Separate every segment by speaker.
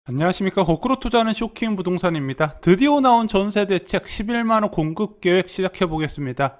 Speaker 1: 안녕하십니까. 거꾸로 투자하는 쇼킹 부동산입니다. 드디어 나온 전세대책 11만원 공급계획 시작해보겠습니다.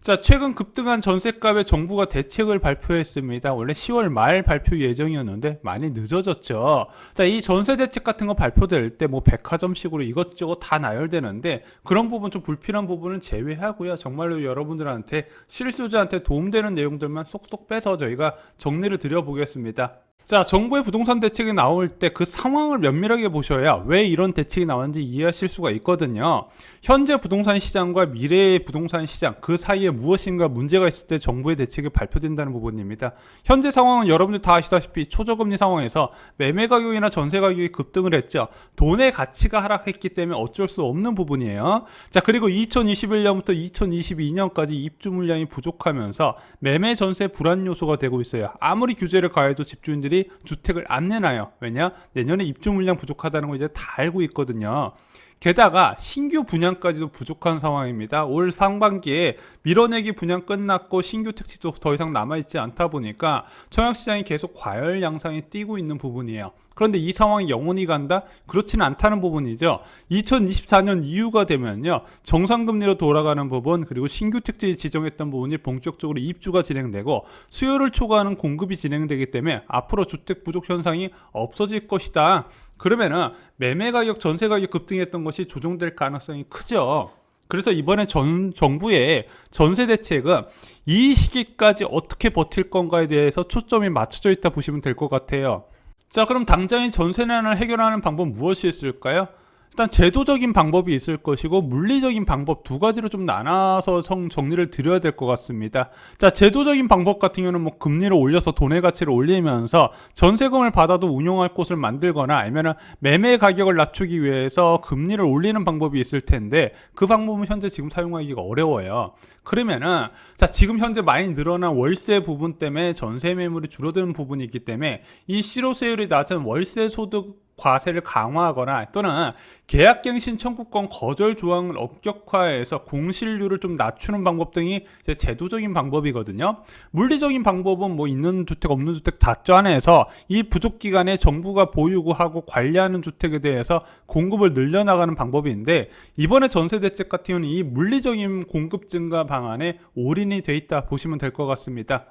Speaker 1: 자, 최근 급등한 전세값에 정부가 대책을 발표했습니다. 원래 10월 말 발표 예정이었는데 많이 늦어졌죠. 자, 이 전세대책 같은 거 발표될 때 뭐 백화점식으로 이것저것 다 나열되는데 그런 부분 좀 불필요한 부분은 제외하고요. 정말로 여러분들한테 실수자한테 도움되는 내용들만 쏙쏙 빼서 저희가 정리를 드려보겠습니다. 자, 정부의 부동산 대책이 나올 때 그 상황을 면밀하게 보셔야 왜 이런 대책이 나왔는지 이해하실 수가 있거든요. 현재 부동산 시장과 미래의 부동산 시장 그 사이에 무엇인가 문제가 있을 때 정부의 대책이 발표된다는 부분입니다. 현재 상황은 여러분들 다 아시다시피 초저금리 상황에서 매매 가격이나 전세 가격이 급등을 했죠. 돈의 가치가 하락했기 때문에 어쩔 수 없는 부분이에요. 자, 그리고 2021년부터 2022년까지 입주 물량이 부족하면서 매매 전세 불안 요소가 되고 있어요. 아무리 규제를 가해도 집주인들이 주택을 안 내놔요. 왜냐? 내년에 입주 물량 부족하다는 거 이제 다 알고 있거든요. 게다가 신규 분양까지도 부족한 상황입니다. 올 상반기에 밀어내기 분양 끝났고 신규 택지도 더 이상 남아있지 않다 보니까 청약시장이 계속 과열 양상이 띄고 있는 부분이에요. 그런데 이 상황이 영원히 간다? 그렇지는 않다는 부분이죠. 2024년 이후가 되면요, 정상금리로 돌아가는 부분, 그리고 신규 택지 지정했던 부분이 본격적으로 입주가 진행되고 수요를 초과하는 공급이 진행되기 때문에 앞으로 주택 부족 현상이 없어질 것이다. 그러면은 매매 가격, 전세 가격 급등했던 것이 조정될 가능성이 크죠. 그래서 이번에 정부의 전세 대책은 이 시기까지 어떻게 버틸 건가에 대해서 초점이 맞춰져 있다 보시면 될 것 같아요. 자, 그럼 당장의 전세난을 해결하는 방법 무엇이 있을까요? 일단 제도적인 방법이 있을 것이고 물리적인 방법 두 가지로 좀 나눠서 정리를 드려야 될 것 같습니다. 자, 제도적인 방법 같은 경우는 뭐 금리를 올려서 돈의 가치를 올리면서 전세금을 받아도 운용할 곳을 만들거나 아니면 매매 가격을 낮추기 위해서 금리를 올리는 방법이 있을 텐데 그 방법은 현재 지금 사용하기가 어려워요. 그러면은 자, 지금 현재 많이 늘어난 월세 부분 때문에 전세 매물이 줄어드는 부분이 있기 때문에 이 실효세율이 낮은 월세 소득 과세를 강화하거나 또는 계약갱신 청구권 거절 조항을 엄격화해서 공실률을 좀 낮추는 방법 등이 이제 제도적인 방법이거든요. 물리적인 방법은 뭐 있는 주택 없는 주택 다 짜내서 이 부족 기간에 정부가 보유하고 관리하는 주택에 대해서 공급을 늘려나가는 방법인데 이번에 전세 대책 같은 경우는 이 물리적인 공급 증가 방안에 올인이 돼 있다 보시면 될 것 같습니다.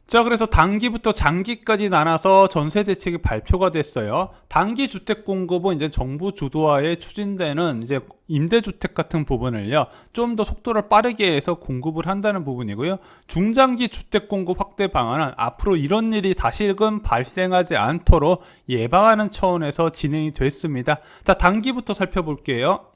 Speaker 1: 자, 그래서 단기부터 장기까지 나눠서 전세 대책이 발표가 됐어요. 단기 주택 공급은 이제 정부 주도하에 추진되는 이제 임대주택 같은 부분을요, 좀 더 속도를 빠르게 해서 공급을 한다는 부분이고요. 중장기 주택 공급 확대 방안은 앞으로 이런 일이 다시금 발생하지 않도록 예방하는 차원에서 진행이 됐습니다. 자, 단기부터 살펴볼게요.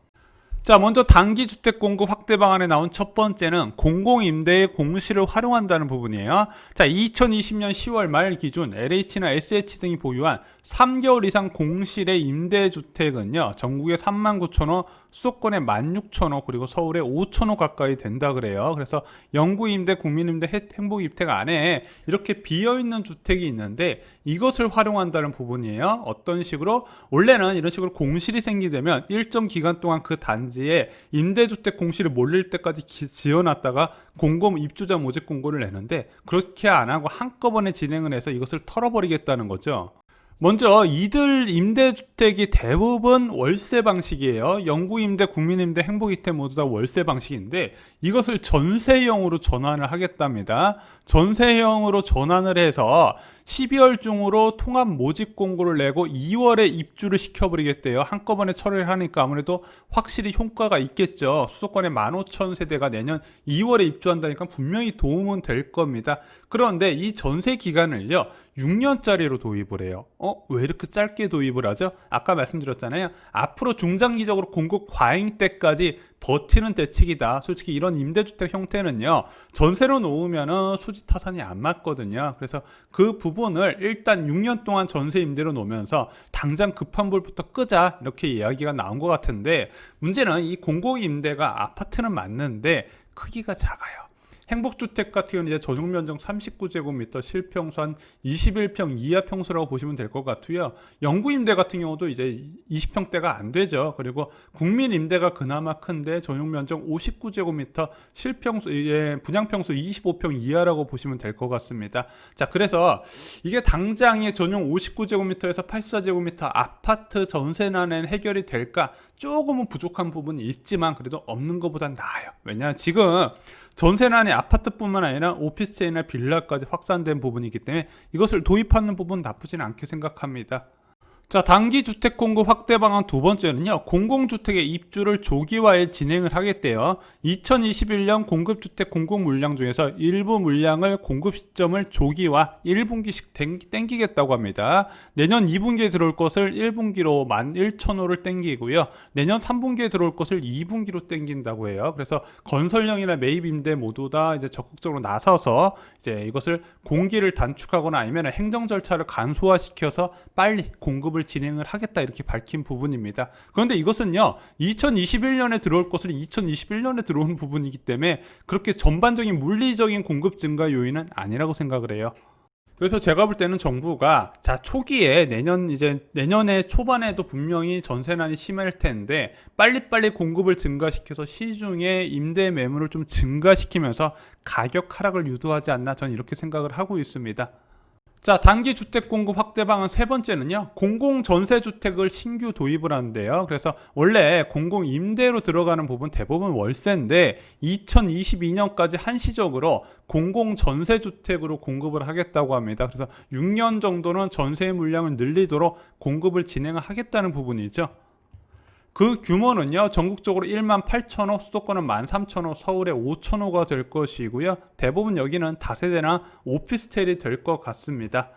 Speaker 1: 자, 먼저 단기 주택 공급 확대 방안에 나온 첫 번째는 공공임대의 공실을 활용한다는 부분이에요. 자, 2020년 10월 말 기준 LH나 SH 등이 보유한 3개월 이상 공실의 임대주택은요, 전국에 39,000호, 수도권에 16,000호, 그리고 서울에 5,000호 가까이 된다 그래요. 그래서 영구임대, 국민임대, 행복주택 안에 이렇게 비어있는 주택이 있는데 이것을 활용한다는 부분이에요. 어떤 식으로? 원래는 이런 식으로 공실이 생기되면 일정 기간 동안 그 단지에 임대주택 공실이 몰릴 때까지 지어놨다가 공공 입주자 모집 공고를 내는데 그렇게 안 하고 한꺼번에 진행을 해서 이것을 털어버리겠다는 거죠. 먼저 이들 임대주택이 대부분 월세 방식이에요. 영구임대, 국민임대, 행복주택 모두 다 월세 방식인데 이것을 전세형으로 전환을 하겠답니다. 전세형으로 전환을 해서 12월 중으로 통합 모집 공고를 내고 2월에 입주를 시켜버리겠대요. 한꺼번에 처리를 하니까 아무래도 확실히 효과가 있겠죠. 수도권에 15,000세대가 내년 2월에 입주한다니까 분명히 도움은 될 겁니다. 그런데 이 전세 기간을요, 6년짜리로 도입을 해요. 왜 이렇게 짧게 도입을 하죠? 아까 말씀드렸잖아요. 앞으로 중장기적으로 공급 과잉 때까지 버티는 대책이다. 솔직히 이런 임대주택 형태는요, 전세로 놓으면은 수지 타산이 안 맞거든요. 그래서 그 부분을 일단 6년 동안 전세 임대로 놓으면서 당장 급한 불부터 끄자, 이렇게 이야기가 나온 것 같은데 문제는 이 공공임대가 아파트는 맞는데 크기가 작아요. 행복주택 같은 경우는 이제 전용 면적 39제곱미터, 실평수 한 21평 이하 평수라고 보시면 될 것 같고요. 영구 임대 같은 경우도 이제 20평대가 안 되죠. 그리고 국민 임대가 그나마 큰데 전용 면적 59제곱미터, 실평수 분양평수 25평 이하라고 보시면 될 것 같습니다. 자, 그래서 이게 당장에 전용 59제곱미터에서 84제곱미터 아파트 전세난에는 해결이 될까? 조금은 부족한 부분이 있지만 그래도 없는 것보단 나아요. 왜냐하면 지금 전세난이 아파트뿐만 아니라 오피스텔이나 빌라까지 확산된 부분이기 때문에 이것을 도입하는 부분 나쁘진 않게 생각합니다. 자, 단기 주택 공급 확대 방안 두 번째는요, 공공주택의 입주를 조기화해 진행을 하겠대요. 2021년 공급주택 공급 물량 중에서 일부 물량을 공급 시점을 조기화 1분기씩 땡기겠다고 합니다. 내년 2분기에 들어올 것을 1분기로 11,000호를 땡기고요. 내년 3분기에 들어올 것을 2분기로 땡긴다고 해요. 그래서 건설형이나 매입 임대 모두 다 이제 적극적으로 나서서 이제 이것을 공기를 단축하거나 아니면 행정 절차를 간소화시켜서 빨리 공급을 진행을 하겠다 이렇게 밝힌 부분입니다. 그런데 이것은요 2021년에 들어올 것을 2021년에 들어온 부분이기 때문에 그렇게 전반적인 물리적인 공급 증가 요인은 아니라고 생각을 해요. 그래서 제가 볼 때는 정부가 초기에 내년에 초반에도 분명히 전세난이 심할 텐데 빨리빨리 공급을 증가시켜서 시중에 임대 매물을 좀 증가시키면서 가격 하락을 유도하지 않나 저는 이렇게 생각을 하고 있습니다. 자, 단기 주택 공급 확대 방안 세 번째는요, 공공 전세 주택을 신규 도입을 하는데요. 그래서 원래 공공 임대로 들어가는 부분 대부분 월세인데 2022년까지 한시적으로 공공 전세 주택으로 공급을 하겠다고 합니다. 그래서 6년 정도는 전세 물량을 늘리도록 공급을 진행하겠다는 부분이죠. 그 규모는요, 전국적으로 18,000호, 수도권은 13,000호, 서울에 5,000호가 될 것이고요. 대부분 여기는 다세대나 오피스텔이 될 것 같습니다.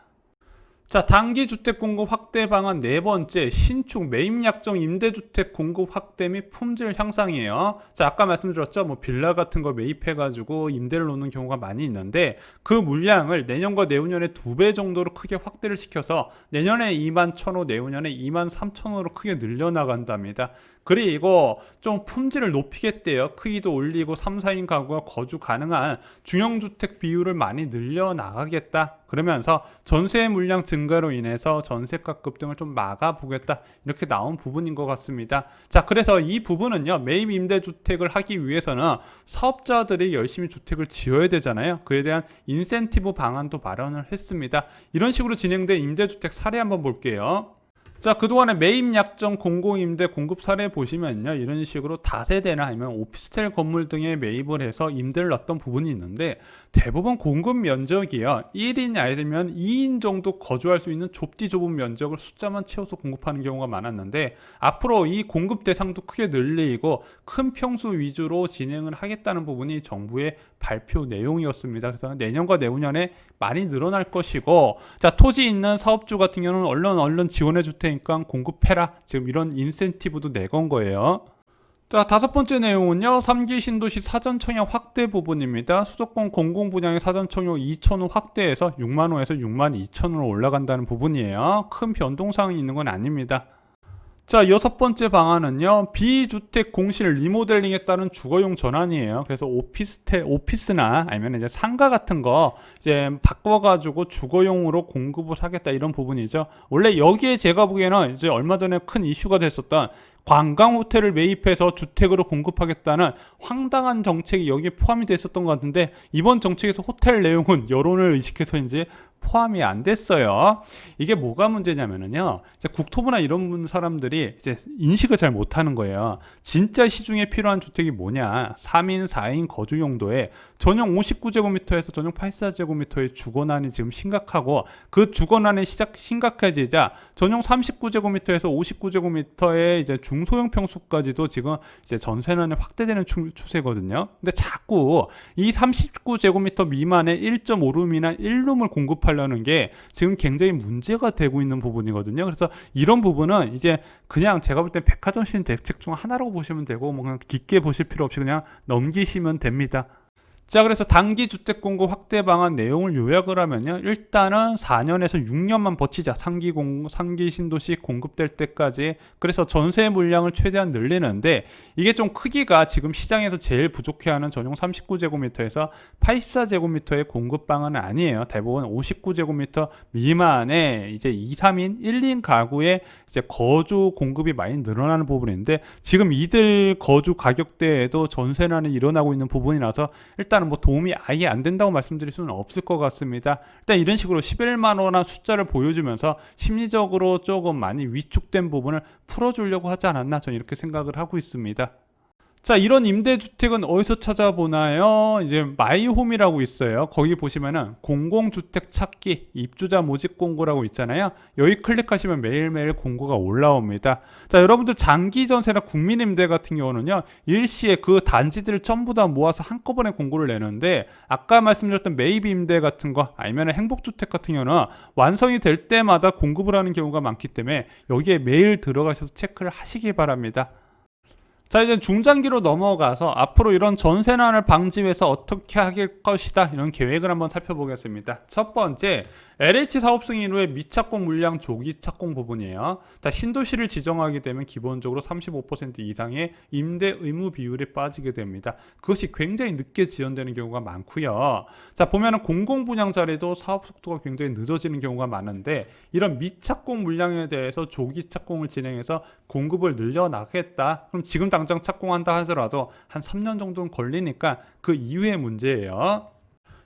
Speaker 1: 자, 단기 주택 공급 확대 방안 네 번째, 신축 매입 약정 임대주택 공급 확대 및 품질 향상이에요. 자, 아까 말씀드렸죠, 빌라 같은 거 매입해가지고 임대를 놓는 경우가 많이 있는데 그 물량을 내년과 내후년에 2배 정도로 크게 확대를 시켜서 내년에 21,000호, 내후년에 23,000호로 크게 늘려나간답니다. 그리고 좀 품질을 높이겠대요. 크기도 올리고 3, 4인 가구가 거주 가능한 중형주택 비율을 많이 늘려나가겠다. 그러면서 전세 물량 증가로 인해서 전세가 급등을 좀 막아보겠다. 이렇게 나온 부분인 것 같습니다. 자, 그래서 이 부분은요, 매입 임대주택을 하기 위해서는 사업자들이 열심히 주택을 지어야 되잖아요. 그에 대한 인센티브 방안도 마련을 했습니다. 이런 식으로 진행된 임대주택 사례 한번 볼게요. 자, 그동안에 매입 약정 공공임대 공급 사례 보시면요, 이런 식으로 다세대나 아니면 오피스텔 건물 등에 매입을 해서 임대를 놨던 부분이 있는데 대부분 공급 면적이요 1인 아니면 2인 정도 거주할 수 있는 좁디 좁은 면적을 숫자만 채워서 공급하는 경우가 많았는데 앞으로 이 공급 대상도 크게 늘리고 큰 평수 위주로 진행을 하겠다는 부분이 정부의 발표 내용이었습니다. 그래서 내년과 내후년에 많이 늘어날 것이고, 자, 토지 있는 사업주 같은 경우는 얼른 지원해 줄 테니까 공급해라, 지금 이런 인센티브도 내건 거예요. 자, 다섯 번째 내용은요, 3기 신도시 사전청약 확대 부분입니다. 수도권 공공분양의 사전청약 2,000호 확대해서 6만호에서 6만 2천호로 올라간다는 부분이에요. 큰 변동사항이 있는 건 아닙니다. 자, 여섯 번째 방안은요, 비주택 공실 리모델링에 따른 주거용 전환이에요. 그래서 오피스나 아니면 이제 상가 같은 거 이제 바꿔가지고 주거용으로 공급을 하겠다, 이런 부분이죠. 원래 여기에 제가 보기에는 이제 얼마 전에 큰 이슈가 됐었던 관광 호텔을 매입해서 주택으로 공급하겠다는 황당한 정책이 여기에 포함이 됐었던 것 같은데 이번 정책에서 호텔 내용은 여론을 의식해서인지 포함이 안 됐어요. 이게 뭐가 문제냐면요, 이제 국토부나 이런 사람들이 이제 인식을 잘 못하는 거예요. 진짜 시중에 필요한 주택이 뭐냐? 3인, 4인 거주 용도에 전용 59제곱미터에서 전용 84제곱미터의 주거난이 지금 심각하고, 그 주거난이 심각해지자 전용 39제곱미터에서 59제곱미터의 이제 중소형 평수까지도 지금 이제 전세난이 확대되는 추세거든요. 근데 자꾸 이 39제곱미터 미만의 1.5룸이나 1룸을 공급하려는 게 지금 굉장히 문제가 되고 있는 부분이거든요. 그래서 이런 부분은 이제 그냥 제가 볼 땐 백화점 시장 대책 중 하나라고 보시면 되고, 뭐 그냥 깊게 보실 필요 없이 그냥 넘기시면 됩니다. 자, 그래서 단기 주택 공급 확대 방안 내용을 요약을 하면요. 일단은 4년에서 6년만 버티자. 상기 신도시 공급될 때까지. 그래서 전세 물량을 최대한 늘리는데 이게 좀 크기가 지금 시장에서 제일 부족해하는 전용 39제곱미터에서 84제곱미터의 공급 방안은 아니에요. 대부분 59제곱미터 미만의 이제 2, 3인, 1인 가구의 이제 거주 공급이 많이 늘어나는 부분인데 지금 이들 거주 가격대에도 전세난이 일어나고 있는 부분이라서 일단은 뭐 도움이 아예 안 된다고 말씀드릴 수는 없을 것 같습니다. 일단 이런 식으로 11만 원한 숫자를 보여주면서 심리적으로 조금 많이 위축된 부분을 풀어주려고 하지 않았나 저는 이렇게 생각을 하고 있습니다. 자, 이런 임대주택은 어디서 찾아보나요? 이제 마이홈이라고 있어요. 거기 보시면은 공공주택 찾기 입주자 모집 공고라고 있잖아요. 여기 클릭하시면 매일매일 공고가 올라옵니다. 자, 여러분들 장기전세나 국민임대 같은 경우는요, 일시에 그 단지들을 전부 다 모아서 한꺼번에 공고를 내는데 아까 말씀드렸던 매입 임대 같은 거 아니면 행복주택 같은 경우는 완성이 될 때마다 공급을 하는 경우가 많기 때문에 여기에 매일 들어가셔서 체크를 하시기 바랍니다. 자, 이제 중장기로 넘어가서 앞으로 이런 전세난을 방지 위해서 어떻게 할 것이다 이런 계획을 한번 살펴보겠습니다. 첫 번째, LH 사업 승인 후에 미착공 물량 조기 착공 부분이에요. 자, 신도시를 지정하게 되면 기본적으로 35% 이상의 임대 의무 비율이 빠지게 됩니다. 그것이 굉장히 늦게 지연되는 경우가 많고요. 자, 보면은 공공 분양 자리도 사업 속도가 굉장히 늦어지는 경우가 많은데 이런 미착공 물량에 대해서 조기 착공을 진행해서 공급을 늘려나가겠다. 그럼 지금 당장 착공한다 하더라도 한 3년 정도는 걸리니까 그 이후의 문제예요.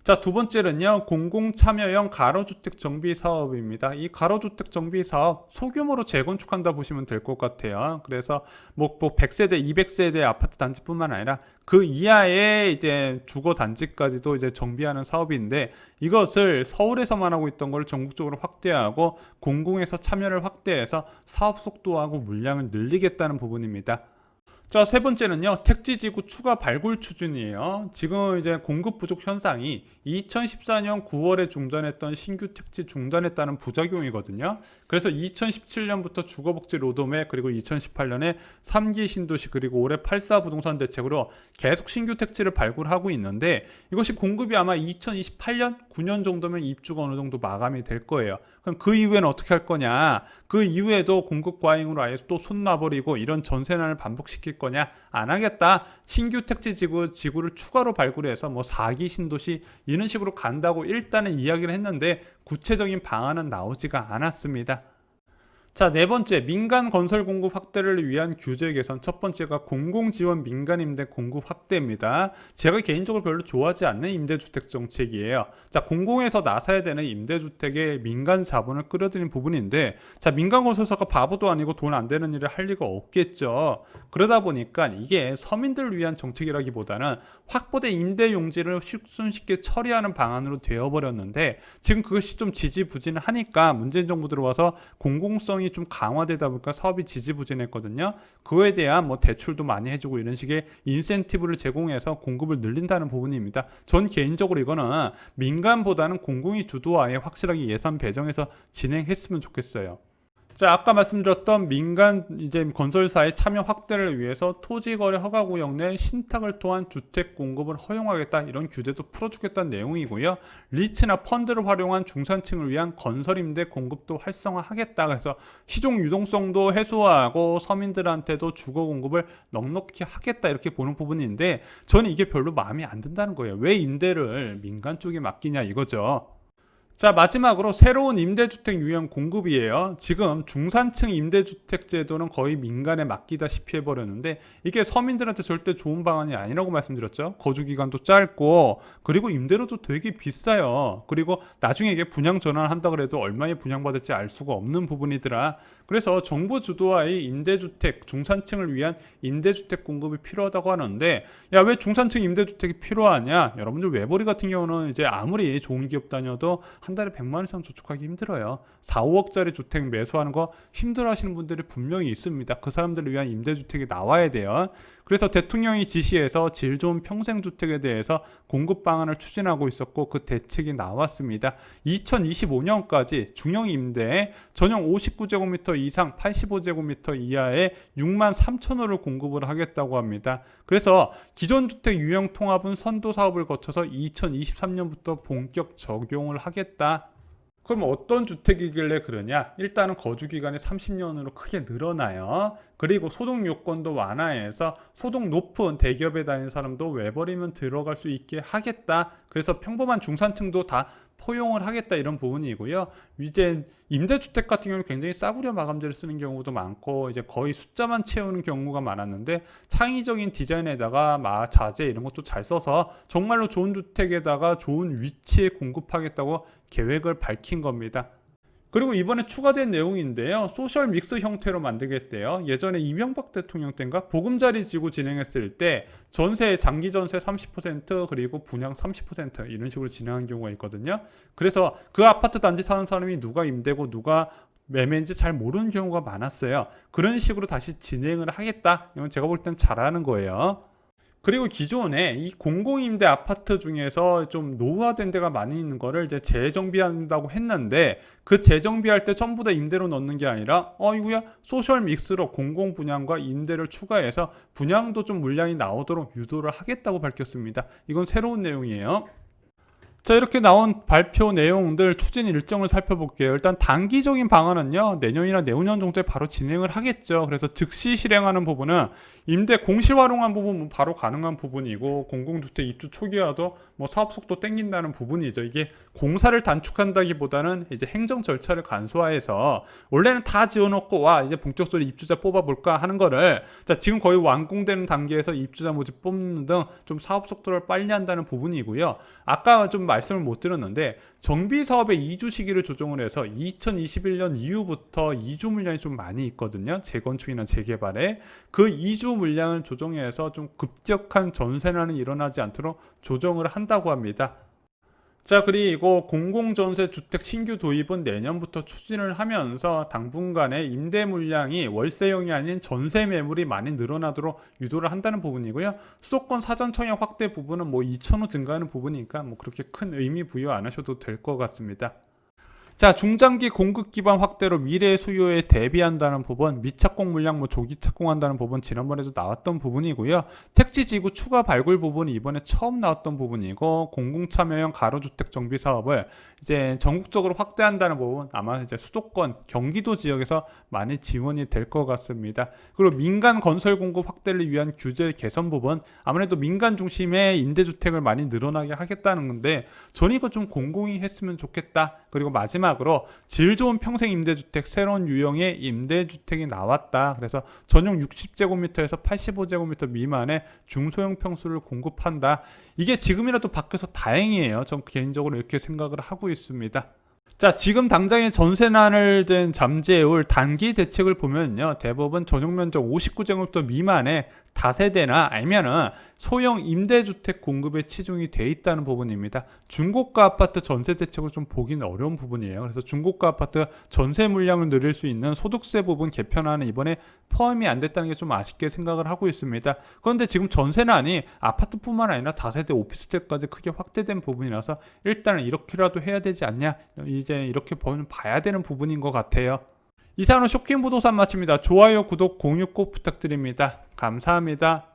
Speaker 1: 자, 두 번째는요, 공공참여형 가로주택 정비 사업입니다. 이 가로주택 정비 사업 소규모로 재건축한다 보시면 될 것 같아요. 그래서 뭐 100세대, 200세대 아파트 단지뿐만 아니라 그 이하의 이제 주거 단지까지도 이제 정비하는 사업인데 이것을 서울에서만 하고 있던 걸 전국적으로 확대하고 공공에서 참여를 확대해서 사업 속도하고 물량을 늘리겠다는 부분입니다. 자, 세 번째는요, 택지지구 추가 발굴 추진이에요. 지금 이제 공급 부족 현상이 2014년 9월에 중단했던 신규 택지 중단했다는 부작용이거든요. 그래서 2017년부터 주거복지 로드맵 그리고 2018년에 3기 신도시 그리고 올해 8사 부동산 대책으로 계속 신규 택지를 발굴하고 있는데 이것이 공급이 아마 2028년 9년 정도면 입주가 어느 정도 마감이 될 거예요. 그럼 그 이후에는 어떻게 할 거냐? 그 이후에도 공급 과잉으로 아예 또 손 놔버리고 이런 전세난을 반복시킬 거냐? 안 하겠다. 신규 택지 지구를 추가로 발굴해서 뭐 4기 신도시 이런 식으로 간다고 일단은 이야기를 했는데 구체적인 방안은 나오지가 않았습니다. 자, 네 번째, 민간 건설 공급 확대를 위한 규제 개선. 첫 번째가 공공지원 민간 임대 공급 확대입니다. 제가 개인적으로 별로 좋아하지 않는 임대주택 정책이에요. 자, 공공에서 나서야 되는 임대주택에 민간 자본을 끌어들이는 부분인데, 자, 민간 건설사가 바보도 아니고 돈 안 되는 일을 할 리가 없겠죠. 그러다 보니까 이게 서민들을 위한 정책이라기보다는 확보된 임대 용지를 손쉽게 처리하는 방안으로 되어버렸는데, 지금 그것이 좀 지지부진하니까 문재인 정부 들어와서 공공성이 좀 강화되다 보니까 사업이 지지부진했거든요. 그거에 대한 뭐 대출도 많이 해주고 이런 식의 인센티브를 제공해서 공급을 늘린다는 부분입니다. 전 개인적으로 이거는 민간보다는 공공이 주도하에 확실하게 예산 배정해서 진행했으면 좋겠어요. 자, 아까 말씀드렸던 민간 이제 건설사의 참여 확대를 위해서 토지거래 허가구역 내 신탁을 통한 주택 공급을 허용하겠다 이런 규제도 풀어주겠다는 내용이고요. 리츠나 펀드를 활용한 중산층을 위한 건설임대 공급도 활성화하겠다. 그래서 시종 유동성도 해소하고 서민들한테도 주거 공급을 넉넉히 하겠다 이렇게 보는 부분인데 저는 이게 별로 마음에 안 든다는 거예요. 왜 임대를 민간 쪽에 맡기냐 이거죠. 자, 마지막으로 새로운 임대주택 유형 공급이에요. 지금 중산층 임대주택 제도는 거의 민간에 맡기다시피 해버렸는데 이게 서민들한테 절대 좋은 방안이 아니라고 말씀드렸죠. 거주기간도 짧고 그리고 임대료도 되게 비싸요. 그리고 나중에 이게 분양 전환한다 그래도 얼마에 분양받을지 알 수가 없는 부분이더라. 그래서 정부 주도하의 임대주택, 중산층을 위한 임대주택 공급이 필요하다고 하는데 야, 왜 중산층 임대주택이 필요하냐? 여러분들 외벌이 같은 경우는 이제 아무리 좋은 기업 다녀도 한 달에 100만 원 이상 저축하기 힘들어요. 4, 5억짜리 주택 매수하는 거 힘들어 하시는 분들이 분명히 있습니다. 그 사람들을 위한 임대주택이 나와야 돼요. 그래서 대통령이 지시해서 질 좋은 평생주택에 대해서 공급 방안을 추진하고 있었고 그 대책이 나왔습니다. 2025년까지 중형임대에 전용 59제곱미터 이상 85제곱미터 이하의 6만 3천호를 공급을 하겠다고 합니다. 그래서 기존 주택 유형 통합은 선도 사업을 거쳐서 2023년부터 본격 적용을 하겠다. 그럼 어떤 주택이길래 그러냐? 일단은 거주기간이 30년으로 크게 늘어나요. 그리고 소득 요건도 완화해서 소득 높은 대기업에 다니는 사람도 외벌이면 들어갈 수 있게 하겠다. 그래서 평범한 중산층도 다 포용을 하겠다, 이런 부분이고요. 이제 임대주택 같은 경우는 굉장히 싸구려 마감재를 쓰는 경우도 많고 이제 거의 숫자만 채우는 경우가 많았는데 창의적인 디자인에다가 자재 이런 것도 잘 써서 정말로 좋은 주택에다가 좋은 위치에 공급하겠다고 계획을 밝힌 겁니다. 그리고 이번에 추가된 내용인데요. 소셜 믹스 형태로 만들겠대요. 예전에 이명박 대통령 때인가 보금자리 지구 진행했을 때 전세, 장기 전세 30% 그리고 분양 30% 이런 식으로 진행한 경우가 있거든요. 그래서 그 아파트 단지 사는 사람이 누가 임대고 누가 매매인지 잘 모르는 경우가 많았어요. 그런 식으로 다시 진행을 하겠다. 이건 제가 볼 땐 잘하는 거예요. 그리고 기존에 이 공공임대 아파트 중에서 좀 노후화된 데가 많이 있는 거를 이제 재정비한다고 했는데 그 재정비할 때 전부 다 임대로 넣는 게 아니라 이거야 소셜 믹스로 공공 분양과 임대를 추가해서 분양도 좀 물량이 나오도록 유도를 하겠다고 밝혔습니다. 이건 새로운 내용이에요. 자, 이렇게 나온 발표 내용들 추진 일정을 살펴볼게요. 일단 단기적인 방안은요, 내년이나 내후년 정도에 바로 진행을 하겠죠. 그래서 즉시 실행하는 부분은 임대 공실 활용한 부분 바로 가능한 부분이고, 공공주택 입주 초기화도 사업 속도 땡긴다는 부분이죠. 이게 공사를 단축한다기보다는 이제 행정 절차를 간소화해서 원래는 다 지어놓고 이제 본격적으로 입주자 뽑아볼까 하는 거를 지금 거의 완공되는 단계에서 입주자 모집 뽑는 등 좀 사업 속도를 빨리 한다는 부분이고요. 아까 좀 말씀을 못 드렸는데 정비 사업의 이주 시기를 조정을 해서 2021년 이후부터 이주 물량이 좀 많이 있거든요. 재건축이나 재개발에 그 이주 물량을 조정해서 좀 급격한 전세난이 일어나지 않도록 조정을 한다고 합니다. 자, 그리고 공공전세 주택 신규 도입은 내년부터 추진을 하면서 당분간에 임대 물량이 월세형이 아닌 전세 매물이 많이 늘어나도록 유도를 한다는 부분이고요. 수도권 사전 청약 확대 부분은 2,000호 증가하는 부분이니까 그렇게 큰 의미 부여 안 하셔도 될 것 같습니다. 자, 중장기 공급 기반 확대로 미래 수요에 대비한다는 부분, 미착공 물량 조기 착공한다는 부분 지난번에도 나왔던 부분이고요. 택지지구 추가 발굴 부분이 이번에 처음 나왔던 부분이고, 공공참여형 가로주택 정비 사업을 이제 전국적으로 확대한다는 부분, 아마 이제 수도권, 경기도 지역에서 많이 지원이 될 것 같습니다. 그리고 민간 건설 공급 확대를 위한 규제 개선 부분, 아무래도 민간 중심의 임대주택을 많이 늘어나게 하겠다는 건데, 저는 이거 좀 공공이 했으면 좋겠다. 그리고 마지막으로 질 좋은 평생 임대주택, 새로운 유형의 임대주택이 나왔다. 그래서 전용 60제곱미터에서 85제곱미터 미만의 중소형 평수를 공급한다. 이게 지금이라도 바뀌어서 다행이에요. 전 개인적으로 이렇게 생각을 하고 있습니다. 자, 지금 당장의 전세난을 잠재울 단기 대책을 보면요, 대부분 전용 면적 59제곱미터 미만의 다세대나 아니면은 소형 임대주택 공급에 치중이 돼 있다는 부분입니다. 중고가 아파트 전세 대책을 좀 보기는 어려운 부분이에요. 그래서 중고가 아파트 전세 물량을 늘릴 수 있는 소득세 부분 개편안은 이번에 포함이 안 됐다는 게 좀 아쉽게 생각을 하고 있습니다. 그런데 지금 전세난이 아파트뿐만 아니라 다세대 오피스텔까지 크게 확대된 부분이라서 일단은 이렇게라도 해야 되지 않냐, 이제 이렇게 봐야 되는 부분인 것 같아요. 이상으로 쇼킹 부동산 마칩니다. 좋아요, 구독, 공유 꼭 부탁드립니다. 감사합니다.